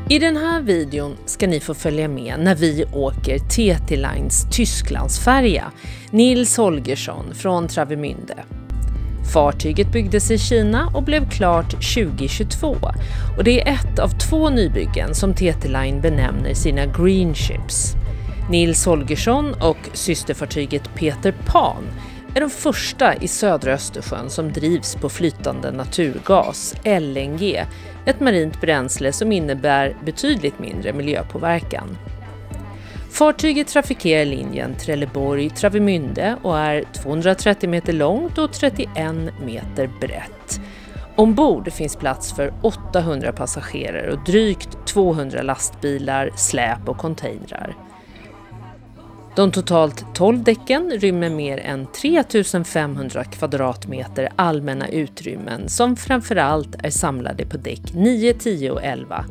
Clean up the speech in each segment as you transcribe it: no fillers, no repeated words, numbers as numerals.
I den här videon ska ni få följa med när vi åker TT Lines Tysklandsfärja Nils Holgersson från Travemünde. Fartyget byggdes i Kina och blev klart 2022 och det är ett av 2 nybyggen som TT Line benämner sina Green Ships. Nils Holgersson och systerfartyget Peter Pan är de första i södra Östersjön som drivs på flytande naturgas, LNG, ett marint bränsle som innebär betydligt mindre miljöpåverkan. Fartyget trafikerar linjen Trelleborg-Travemünde och är 230 meter långt och 31 meter brett. Ombord finns plats för 800 passagerare och drygt 200 lastbilar, släp och containrar. De totalt 12 däcken rymmer mer än 3500 kvadratmeter allmänna utrymmen som framförallt är samlade på däck 9, 10 och 11.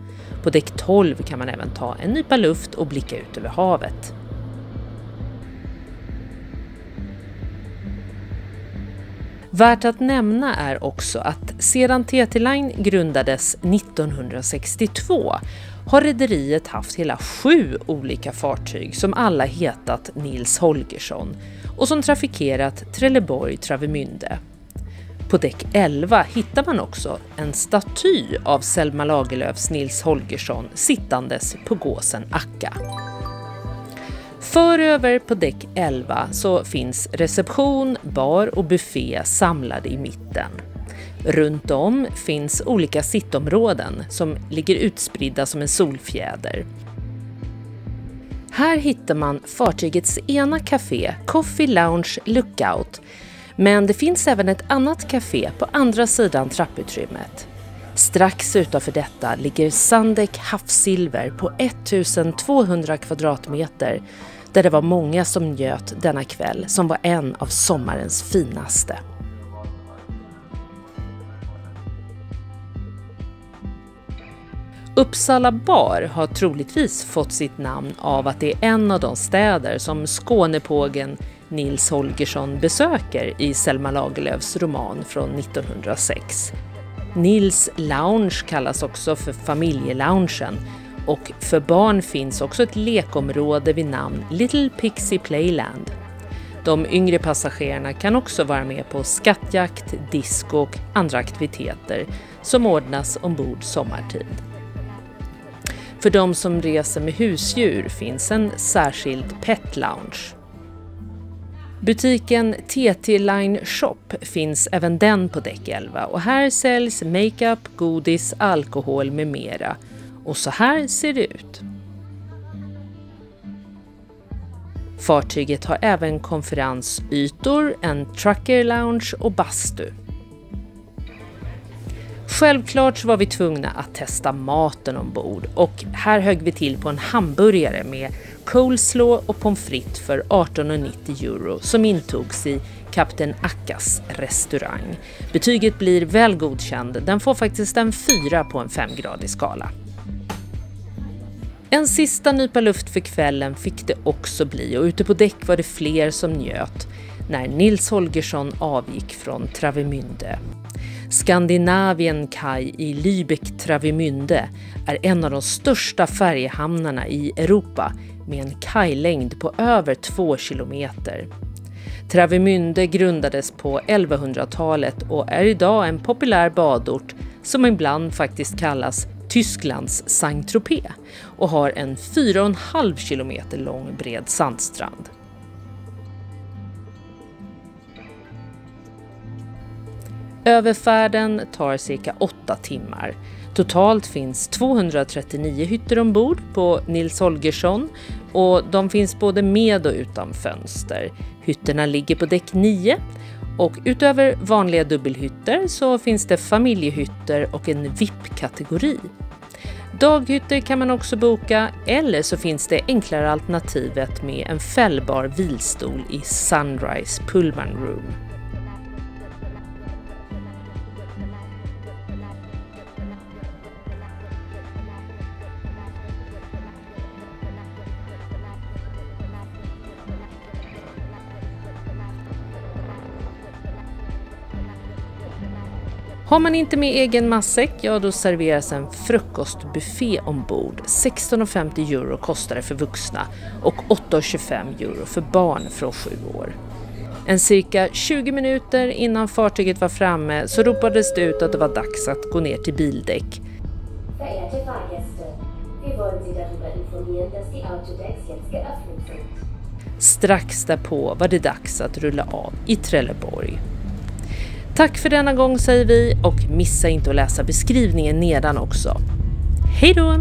På däck 12 kan man även ta en nypa luft och blicka ut över havet. Värt att nämna är också att sedan TT Line grundades 1962 har rederiet haft hela 7 olika fartyg som alla hetat Nils Holgersson och som trafikerat Trelleborg-Travemünde. På däck 11 hittar man också en staty av Selma Lagerlöfs Nils Holgersson sittandes på gåsen Akka. Föröver på däck 11 så finns reception, bar och buffé samlade i mitten. Runt om finns olika sittområden som ligger utspridda som en solfjäder. Här hittar man fartygets ena café, Coffee Lounge Lookout, men det finns även ett annat café på andra sidan trapputrymmet. Strax utanför detta ligger Sandek Havssilver på 1200 kvadratmeter där det var många som njöt denna kväll som var en av sommarens finaste. Uppsala bar har troligtvis fått sitt namn av att det är en av de städer som Skånepågen Nils Holgersson besöker i Selma Lagerlöfs roman från 1906. Nils Lounge kallas också för familjeloungen och för barn finns också ett lekområde vid namn Little Pixie Playland. De yngre passagerarna kan också vara med på skattjakt, disco och andra aktiviteter som ordnas ombord sommartid. För de som reser med husdjur finns en särskild pet lounge. Butiken TT Line Shop finns även den på däck 11 och här säljs makeup, godis, alkohol med mera. Och så här ser det ut. Fartyget har även konferensytor, en trucker lounge och bastu. Självklart så var vi tvungna att testa maten ombord och här högg vi till på en hamburgare med coleslaw och pommes frites för 18,90 euro som intogs i Kapten Akkas restaurang. Betyget blir väl godkänd, den får faktiskt en 4 på en 5-gradig skala. En sista nypa luft för kvällen fick det också bli och ute på däck var det fler som njöt när Nils Holgersson avgick från Travemünde. Skandinavien Kaj i Lübeck-Travemünde är en av de största färjehamnarna i Europa med en kajlängd på över 2 kilometer. Travemünde grundades på 1100-talet och är idag en populär badort som ibland faktiskt kallas Tysklands Saint-Tropez och har en 4,5 kilometer lång bred sandstrand. Överfärden tar cirka 8 timmar. Totalt finns 239 hytter ombord på Nils Holgersson och de finns både med och utan fönster. Hytterna ligger på däck 9 och utöver vanliga dubbelhytter så finns det familjehytter och en VIP-kategori. Daghytter kan man också boka eller så finns det enklare alternativet med en fällbar vilstol i Sunrise Pullman Room. Har man inte med egen matsäck, ja då serveras en frukostbuffé ombord. 16,50 euro kostar det för vuxna och 8,25 euro för barn från 7 år. En cirka 20 minuter innan fartyget var framme så ropades det ut att det var dags att gå ner till bildäck. Verehrte Fahrgäste, wir wollen Sie darüber informieren, dass die Autodecks jetzt geöffnet sind. Strax därpå var det dags att rulla av i Trelleborg. Tack för denna gång säger vi och missa inte att läsa beskrivningen nedan också. Hej då!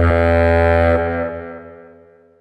Yeah.